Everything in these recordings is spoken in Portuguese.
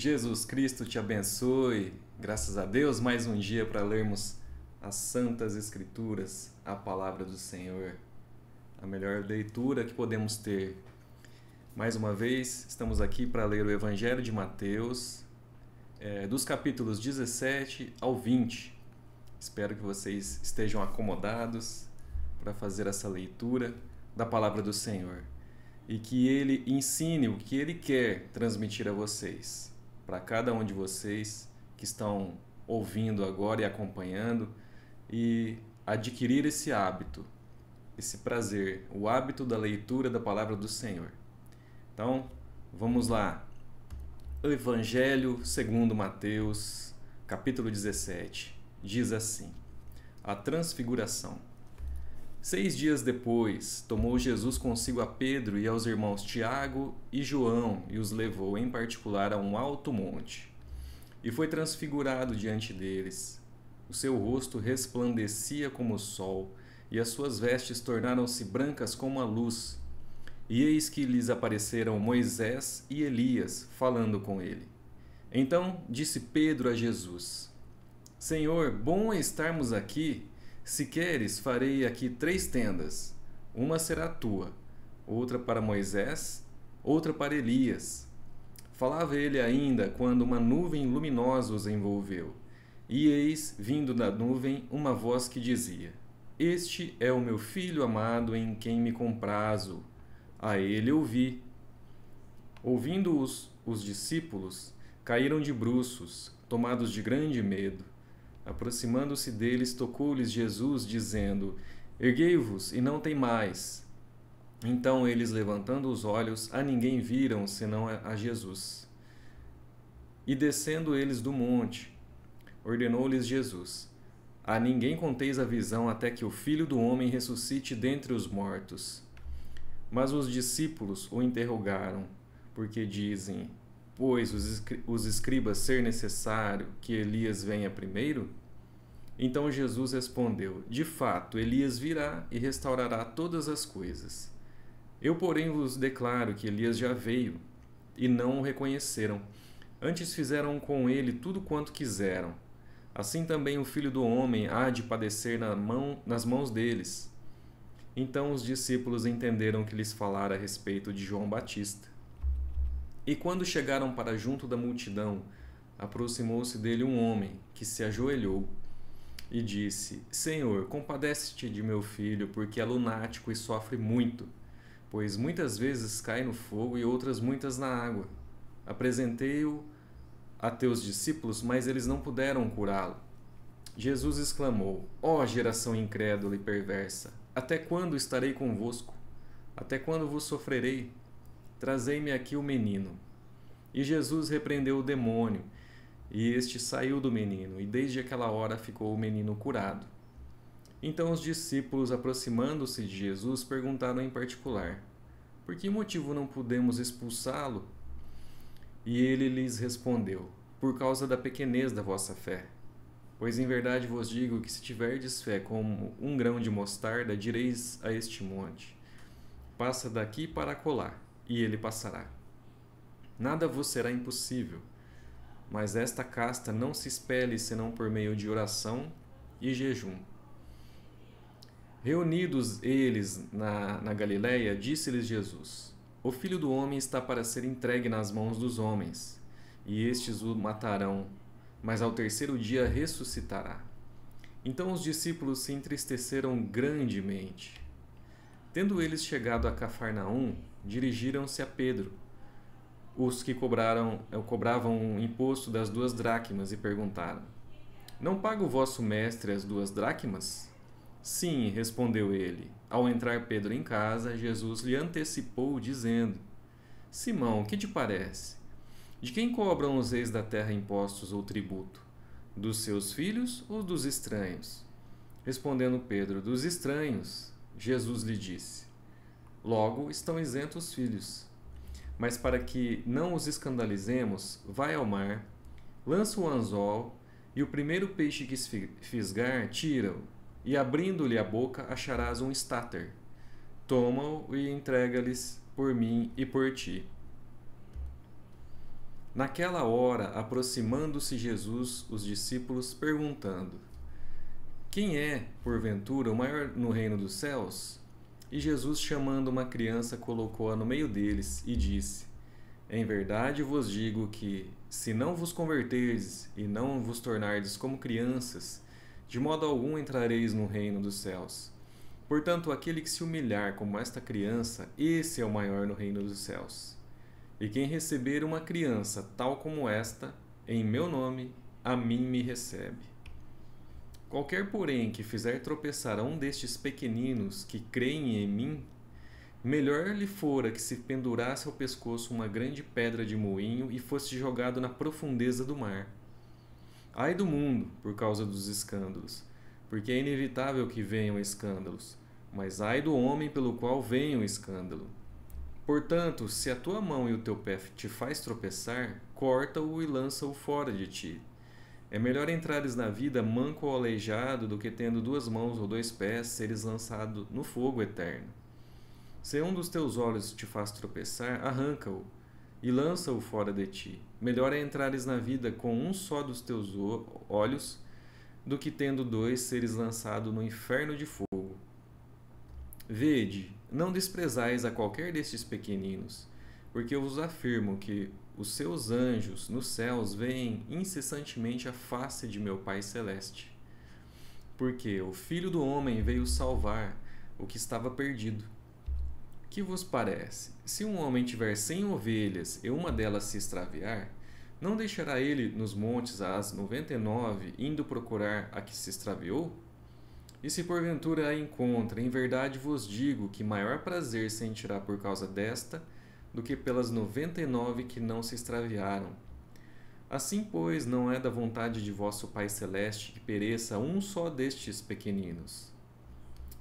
Jesus Cristo te abençoe. Graças a Deus, mais um dia para lermos as Santas Escrituras, a Palavra do Senhor. A melhor leitura que podemos ter. Mais uma vez, estamos aqui para ler o Evangelho de Mateus, dos capítulos 17 ao 20. Espero que vocês estejam acomodados para fazer essa leitura da Palavra do Senhor. E que Ele ensine o que Ele quer transmitir a vocês, para cada um de vocês que estão ouvindo agora e acompanhando, e adquirir esse hábito, esse prazer, o hábito da leitura da Palavra do Senhor. Então, vamos lá. O Evangelho segundo Mateus, capítulo 17, diz assim: a transfiguração. 6 dias depois, tomou Jesus consigo a Pedro e aos irmãos Tiago e João e os levou em particular a um alto monte. E foi transfigurado diante deles. O seu rosto resplandecia como o sol, e as suas vestes tornaram-se brancas como a luz. E eis que lhes apareceram Moisés e Elias, falando com ele. Então disse Pedro a Jesus: Senhor, bom é estarmos aqui. Se queres, farei aqui 3 tendas. Uma será tua, outra para Moisés, outra para Elias. Falava ele ainda quando uma nuvem luminosa os envolveu. E eis, vindo da nuvem, uma voz que dizia: Este é o meu filho amado em quem me comprazo. A ele ouvi. Ouvindo-os, os discípulos caíram de bruços, tomados de grande medo. Aproximando-se deles, tocou-lhes Jesus, dizendo: Erguei-vos e não temais. Então eles, levantando os olhos, a ninguém viram, senão a Jesus. E descendo eles do monte, ordenou-lhes Jesus: A ninguém conteis a visão até que o Filho do Homem ressuscite dentre os mortos. Mas os discípulos o interrogaram, porque dizem: Pois os escribas ser necessário que Elias venha primeiro? Então Jesus respondeu: De fato, Elias virá e restaurará todas as coisas. Eu, porém, vos declaro que Elias já veio, e não o reconheceram. Antes fizeram com ele tudo quanto quiseram. Assim também o Filho do Homem há de padecer nas mãos deles. Então os discípulos entenderam que lhes falara a respeito de João Batista. E quando chegaram para junto da multidão, aproximou-se dele um homem, que se ajoelhou, e disse: Senhor, compadece-te de meu filho, porque é lunático e sofre muito, pois muitas vezes cai no fogo e outras muitas na água. Apresentei-o a teus discípulos, mas eles não puderam curá-lo. Jesus exclamou: Ó geração incrédula e perversa, até quando estarei convosco? Até quando vos sofrerei? Trazei-me aqui o menino. E Jesus repreendeu o demônio, e este saiu do menino, e desde aquela hora ficou o menino curado. Então os discípulos, aproximando-se de Jesus, perguntaram em particular: Por que motivo não pudemos expulsá-lo? E ele lhes respondeu: Por causa da pequenez da vossa fé. Pois em verdade vos digo que se tiverdes fé como um grão de mostarda, direis a este monte: Passa daqui para acolá, e ele passará. Nada vos será impossível. Mas esta casta não se expele senão por meio de oração e jejum. Reunidos eles na Galiléia, disse-lhes Jesus: O Filho do Homem está para ser entregue nas mãos dos homens, e estes o matarão, mas ao terceiro dia ressuscitará. Então os discípulos se entristeceram grandemente. Tendo eles chegado a Cafarnaum, dirigiram-se a Pedro, os que cobravam o imposto das 2 dracmas, e perguntaram: Não paga o vosso mestre as 2 dracmas? Sim, respondeu ele. Ao entrar Pedro em casa, Jesus lhe antecipou, dizendo: Simão, que te parece? De quem cobram os reis da terra impostos ou tributo? Dos seus filhos ou dos estranhos? Respondendo Pedro: Dos estranhos. Jesus lhe disse: Logo estão isentos os filhos. Mas para que não os escandalizemos, vai ao mar, lança o anzol, e o primeiro peixe que fisgar, tira-o, e abrindo-lhe a boca, acharás um estáter. Toma-o e entrega-lhes por mim e por ti. Naquela hora, aproximando-se Jesus, os discípulos perguntando: Quem é, porventura, o maior no reino dos céus? E Jesus, chamando uma criança, colocou-a no meio deles e disse: Em verdade vos digo que, se não vos converterdes e não vos tornardes como crianças, de modo algum entrareis no reino dos céus. Portanto, aquele que se humilhar como esta criança, esse é o maior no reino dos céus. E quem receber uma criança tal como esta, em meu nome, a mim me recebe. Qualquer, porém, que fizer tropeçar a um destes pequeninos que creem em mim, melhor lhe fora que se pendurasse ao pescoço uma grande pedra de moinho e fosse jogado na profundeza do mar. Ai do mundo, por causa dos escândalos, porque é inevitável que venham escândalos, mas ai do homem pelo qual venha o escândalo. Portanto, se a tua mão e o teu pé te faz tropeçar, corta-o e lança-o fora de ti. É melhor entrares na vida manco ou aleijado do que tendo 2 mãos ou 2 pés seres lançado no fogo eterno. Se um dos teus olhos te faz tropeçar, arranca-o e lança-o fora de ti. Melhor é entrares na vida com um só dos teus olhos do que tendo 2 seres lançado no inferno de fogo. Vede, não desprezais a qualquer destes pequeninos, porque eu vos afirmo que os seus anjos nos céus veem incessantemente a face de meu Pai Celeste. Porque o Filho do Homem veio salvar o que estava perdido. Que vos parece? Se um homem tiver 100 ovelhas e uma delas se extraviar, não deixará ele nos montes as 99, indo procurar a que se extraviou? E se porventura a encontra, em verdade vos digo que maior prazer sentirá por causa desta do que pelas 99 que não se extraviaram. Assim, pois, não é da vontade de vosso Pai Celeste que pereça um só destes pequeninos.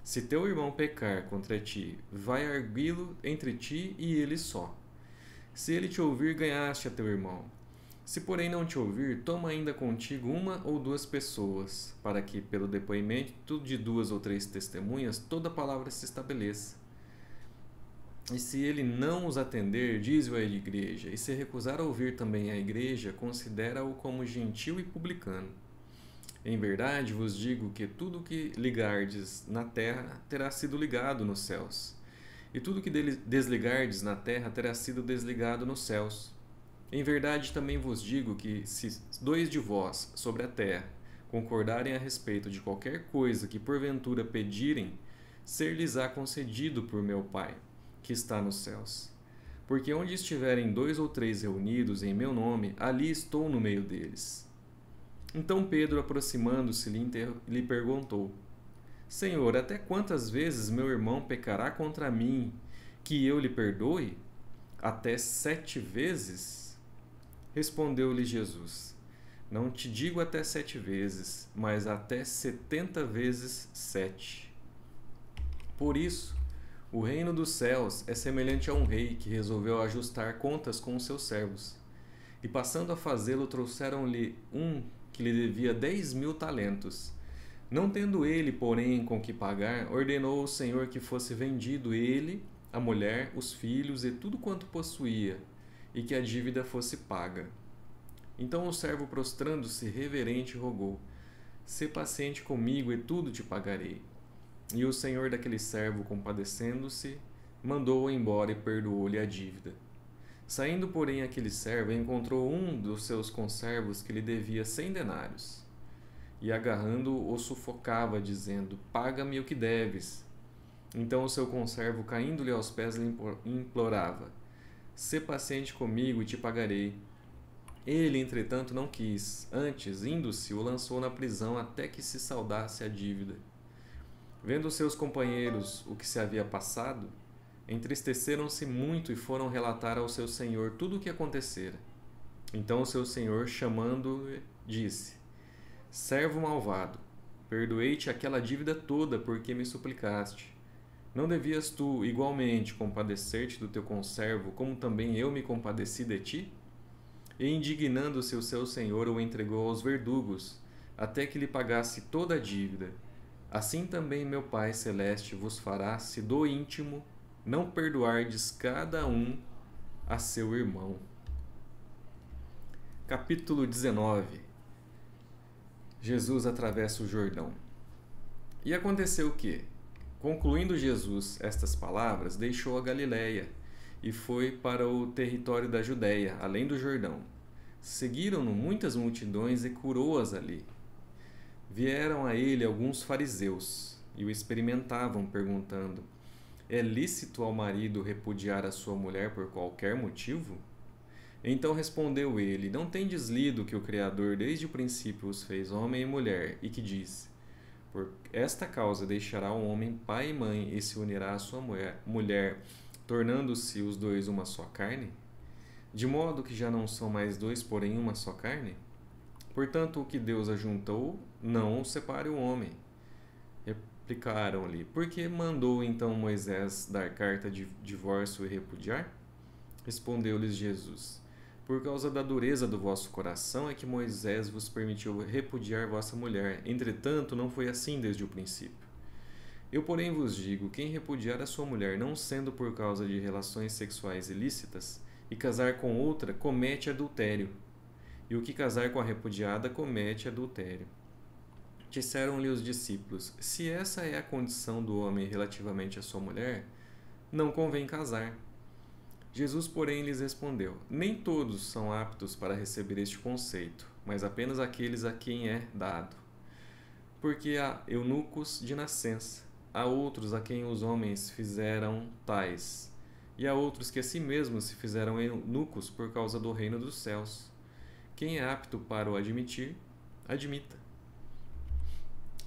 Se teu irmão pecar contra ti, vai arguí-lo entre ti e ele só. Se ele te ouvir, ganhaste a teu irmão. Se, porém, não te ouvir, toma ainda contigo 1 ou 2 pessoas, para que, pelo depoimento de 2 ou 3 testemunhas, toda palavra se estabeleça. E se ele não os atender, diz-o à igreja, e se recusar a ouvir também a igreja, considera-o como gentil e publicano. Em verdade vos digo que tudo o que ligardes na terra terá sido ligado nos céus, e tudo o que desligardes na terra terá sido desligado nos céus. Em verdade também vos digo que, se 2 de vós sobre a terra concordarem a respeito de qualquer coisa que porventura pedirem, ser-lhes-á concedido por meu Pai, que está nos céus. Porque onde estiverem 2 ou 3 reunidos em meu nome, ali estou no meio deles. Então Pedro, aproximando-se, lhe perguntou: Senhor, até quantas vezes meu irmão pecará contra mim, que eu lhe perdoe? Até 7 vezes? Respondeu-lhe Jesus: Não te digo até 7 vezes, mas até 70 vezes 7. Por isso, o reino dos céus é semelhante a um rei que resolveu ajustar contas com os seus servos. E passando a fazê-lo, trouxeram-lhe um que lhe devia 10.000 talentos. Não tendo ele, porém, com que pagar, ordenou ao Senhor que fosse vendido ele, a mulher, os filhos e tudo quanto possuía, e que a dívida fosse paga. Então o servo, prostrando-se reverente, rogou: Sê paciente comigo e tudo te pagarei. E o senhor daquele servo, compadecendo-se, mandou-o embora e perdoou-lhe a dívida. Saindo, porém, aquele servo encontrou um dos seus conservos que lhe devia 100 denários. E agarrando-o, o sufocava, dizendo: Paga-me o que deves. Então o seu conservo, caindo-lhe aos pés, lhe implorava: Sê paciente comigo e te pagarei. Ele, entretanto, não quis. Antes, indo-se, o lançou na prisão até que se saldasse a dívida. Vendo seus companheiros o que se havia passado, entristeceram-se muito e foram relatar ao seu senhor tudo o que acontecera. Então o seu senhor, chamando-o, disse: Servo malvado, perdoei-te aquela dívida toda porque me suplicaste. Não devias tu, igualmente, compadecer-te do teu conservo, como também eu me compadeci de ti? E, indignando-se o seu senhor, o entregou aos verdugos, até que lhe pagasse toda a dívida. Assim também meu Pai Celeste vos fará, se do íntimo não perdoardes cada um a seu irmão. Capítulo 19. Jesus atravessa o Jordão. E aconteceu que, concluindo Jesus estas palavras, deixou a Galiléia e foi para o território da Judéia, além do Jordão. Seguiram-no muitas multidões e curou-as ali. Vieram a ele alguns fariseus e o experimentavam, perguntando: é lícito ao marido repudiar a sua mulher por qualquer motivo? Então respondeu ele: não tendes lido que o Criador desde o princípio os fez homem e mulher, e que diz: por esta causa deixará o homem pai e mãe e se unirá à sua mulher, tornando-se os dois uma só carne? De modo que já não são mais dois, porém uma só carne? Portanto, o que Deus ajuntou, não o separe o homem. Replicaram-lhe: por que mandou então Moisés dar carta de divórcio e repudiar? Respondeu-lhes Jesus: por causa da dureza do vosso coração é que Moisés vos permitiu repudiar vossa mulher. Entretanto, não foi assim desde o princípio. Eu, porém, vos digo: quem repudiar a sua mulher, não sendo por causa de relações sexuais ilícitas, e casar com outra, comete adultério. E o que casar com a repudiada, comete adultério. Disseram-lhe os discípulos: se essa é a condição do homem relativamente à sua mulher, não convém casar. Jesus, porém, lhes respondeu: nem todos são aptos para receber este conceito, mas apenas aqueles a quem é dado. Porque há eunucos de nascença, há outros a quem os homens fizeram tais, e há outros que a si mesmos se fizeram eunucos por causa do reino dos céus. Quem é apto para o admitir, admita.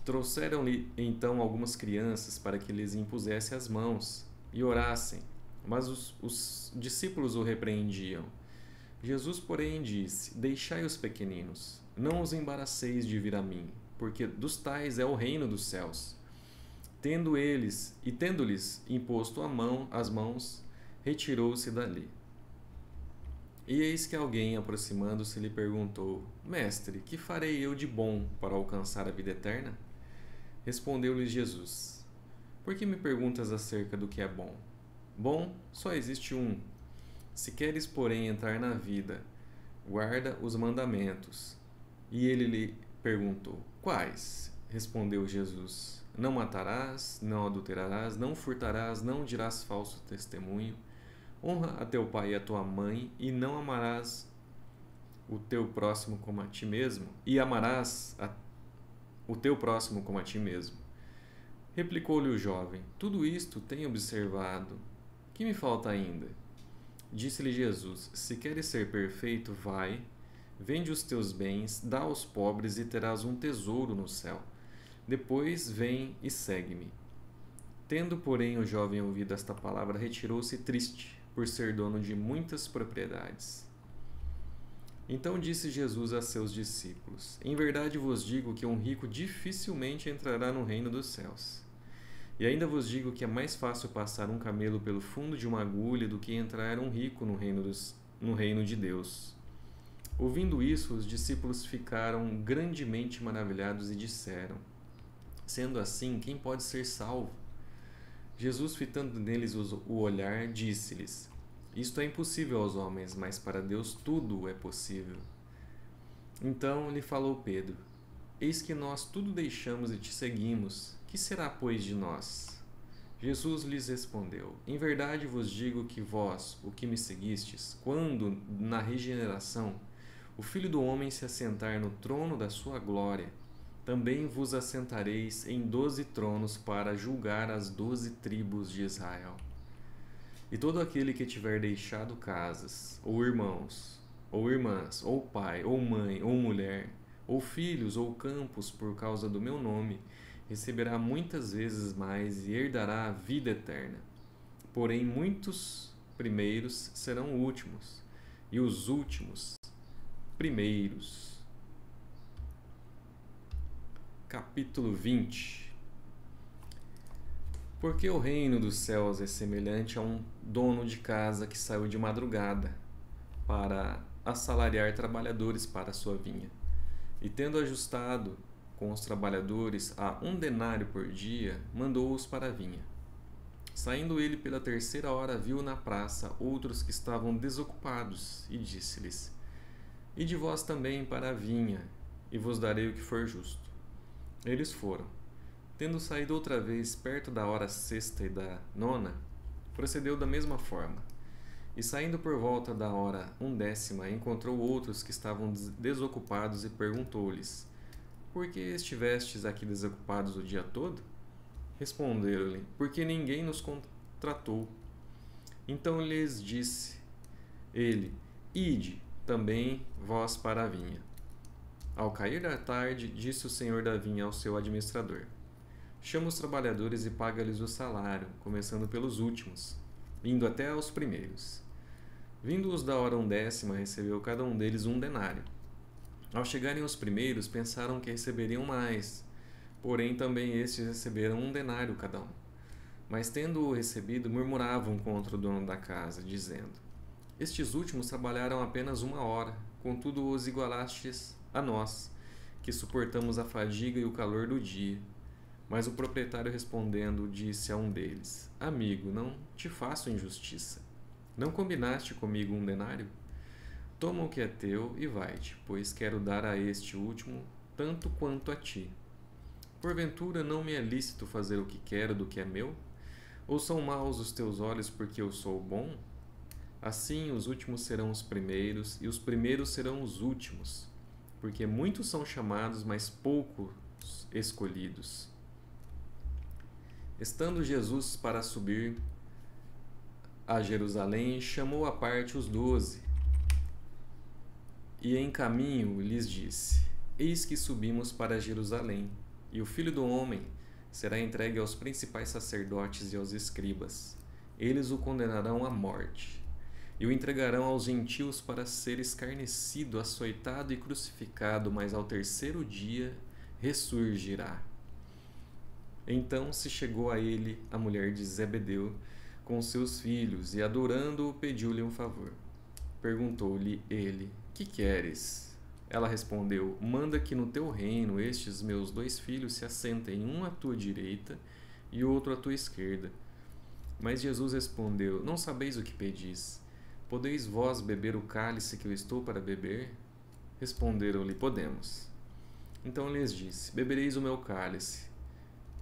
Trouxeram-lhe então algumas crianças para que lhes impusesse as mãos e orassem. Mas os discípulos o repreendiam. Jesus, porém, disse: deixai os pequeninos, não os embaraceis de vir a mim, porque dos tais é o reino dos céus. Tendo-lhes imposto as mãos, retirou-se dali. E eis que alguém, aproximando-se, lhe perguntou: mestre, que farei eu de bom para alcançar a vida eterna? Respondeu-lhe Jesus: por que me perguntas acerca do que é bom? Bom, só existe um. Se queres, porém, entrar na vida, guarda os mandamentos. E ele lhe perguntou: quais? Respondeu Jesus: não matarás, não adulterarás, não furtarás, não dirás falso testemunho, honra a teu pai e a tua mãe, e não amarás o teu próximo como a ti mesmo, e amarás o teu próximo como a ti mesmo. Replicou-lhe o jovem: tudo isto tenho observado. Que me falta ainda? Disse-lhe Jesus: se queres ser perfeito, vai, vende os teus bens, dá aos pobres e terás um tesouro no céu. Depois vem e segue-me. Tendo, porém, o jovem ouvido esta palavra, retirou-se triste, por ser dono de muitas propriedades. Então disse Jesus a seus discípulos: em verdade vos digo que um rico dificilmente entrará no reino dos céus. E ainda vos digo que é mais fácil passar um camelo pelo fundo de uma agulha do que entrar um rico no reino de Deus. Ouvindo isso, os discípulos ficaram grandemente maravilhados e disseram: sendo assim, quem pode ser salvo? Jesus, fitando neles o olhar, disse-lhes: isto é impossível aos homens, mas para Deus tudo é possível. Então lhe falou Pedro: eis que nós tudo deixamos e te seguimos. Que será, pois, de nós? Jesus lhes respondeu: em verdade vos digo que vós, o que me seguistes, quando, na regeneração, o Filho do Homem se assentar no trono da sua glória, também vos assentareis em 12 tronos para julgar as 12 tribos de Israel. E todo aquele que tiver deixado casas, ou irmãos, ou irmãs, ou pai, ou mãe, ou mulher, ou filhos, ou campos, por causa do meu nome, receberá muitas vezes mais e herdará a vida eterna. Porém, muitos primeiros serão últimos, e os últimos primeiros. Capítulo 20. Porque o reino dos céus é semelhante a um dono de casa que saiu de madrugada para assalariar trabalhadores para a sua vinha. E tendo ajustado com os trabalhadores a 1 denário por dia, mandou-os para a vinha. Saindo ele pela 3ª hora, viu na praça outros que estavam desocupados e disse-lhes: Ide vós também para a vinha, e vos darei o que for justo. Eles foram. Tendo saído outra vez perto da hora sexta e da nona, procedeu da mesma forma. E saindo por volta da hora 1ª, encontrou outros que estavam desocupados e perguntou-lhes: Por que estivestes aqui desocupados o dia todo? Responderam-lhe: Porque ninguém nos contratou. Então lhes disse ele: Ide também vós para a vinha. Ao cair da tarde, disse o senhor da vinha ao seu administrador: Chama os trabalhadores e paga-lhes o salário, começando pelos últimos, indo até aos primeiros. Vindo os da hora 1ª, recebeu cada um deles 1 denário. Ao chegarem os primeiros, pensaram que receberiam mais, porém também estes receberam 1 denário cada um. Mas tendo-o recebido, murmuravam contra o dono da casa, dizendo: Estes últimos trabalharam apenas 1 hora, contudo os igualastes a nós, que suportamos a fadiga e o calor do dia. Mas o proprietário respondendo, disse a um deles: Amigo, não te faço injustiça. Não combinaste comigo 1 denário? Toma o que é teu e vai-te, pois quero dar a este último tanto quanto a ti. Porventura não me é lícito fazer o que quero do que é meu? Ou são maus os teus olhos porque eu sou bom? Assim os últimos serão os primeiros, e os primeiros serão os últimos, porque muitos são chamados, mas poucos escolhidos. Estando Jesus para subir a Jerusalém, chamou à parte os 12, e em caminho lhes disse: Eis que subimos para Jerusalém, e o Filho do Homem será entregue aos principais sacerdotes e aos escribas. Eles o condenarão à morte, e o entregarão aos gentios para ser escarnecido, açoitado e crucificado, mas ao 3º dia ressurgirá. Então se chegou a ele a mulher de Zebedeu com seus filhos, e adorando-o pediu-lhe um favor. Perguntou-lhe ele: Que queres? Ela respondeu: Manda que no teu reino estes meus 2 filhos se assentem, um à tua direita e outro à tua esquerda. Mas Jesus respondeu: Não sabeis o que pedis. Podeis vós beber o cálice que eu estou para beber? Responderam-lhe: Podemos. Então lhes disse: Bebereis o meu cálice,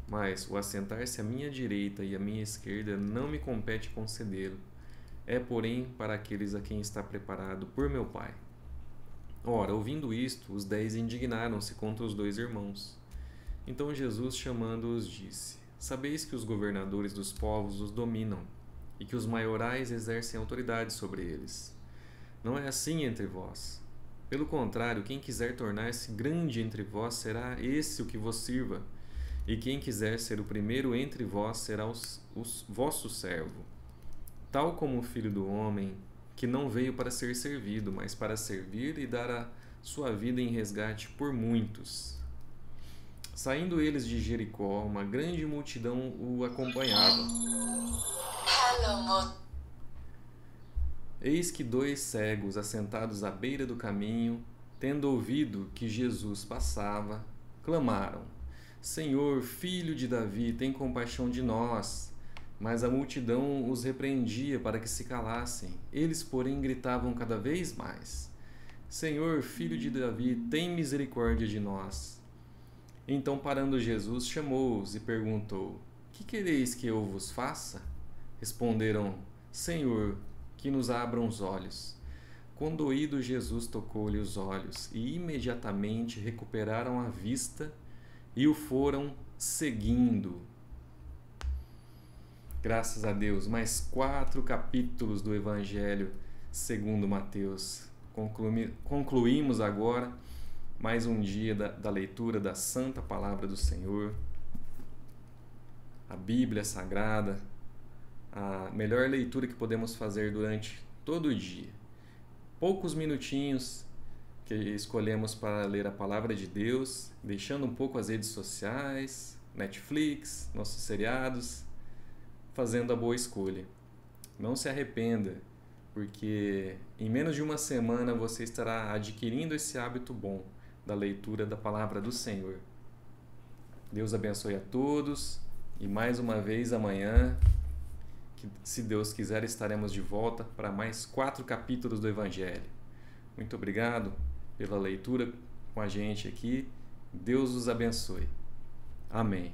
mas o assentar-se à minha direita e à minha esquerda não me compete concedê-lo. É, porém, para aqueles a quem está preparado por meu Pai. Ora, ouvindo isto, os 10 indignaram-se contra os 2 irmãos. Então Jesus, chamando-os, disse: Sabeis que os governadores dos povos os dominam, e que os maiorais exercem autoridade sobre eles. Não é assim entre vós. Pelo contrário, quem quiser tornar-se grande entre vós será esse o que vos sirva, e quem quiser ser o primeiro entre vós será o vosso servo. Tal como o Filho do Homem, que não veio para ser servido, mas para servir e dar a sua vida em resgate por muitos. Saindo eles de Jericó, uma grande multidão o acompanhava. Eis que 2 cegos, assentados à beira do caminho, tendo ouvido que Jesus passava, clamaram: Senhor, Filho de Davi, tem compaixão de nós. Mas a multidão os repreendia para que se calassem. Eles, porém, gritavam cada vez mais: Senhor, Filho de Davi, tem misericórdia de nós. Então, parando Jesus, chamou-os e perguntou: Que quereis que eu vos faça? Responderam: Senhor, que nos abram os olhos. Condoído, Jesus tocou-lhe os olhos, e imediatamente recuperaram a vista e o foram seguindo. Graças a Deus, mais 4 capítulos do Evangelho segundo Mateus. Concluímos agora mais um dia da leitura da Santa Palavra do Senhor, a Bíblia Sagrada, a melhor leitura que podemos fazer durante todo o dia. Poucos minutinhos que escolhemos para ler a Palavra de Deus, deixando um pouco as redes sociais, Netflix, nossos seriados, fazendo a boa escolha. Não se arrependa, porque em menos de uma semana você estará adquirindo esse hábito bom da leitura da Palavra do Senhor. Deus abençoe a todos e mais uma vez amanhã, que, se Deus quiser, estaremos de volta para mais 4 capítulos do Evangelho. Muito obrigado pela leitura com a gente aqui. Deus os abençoe. Amém.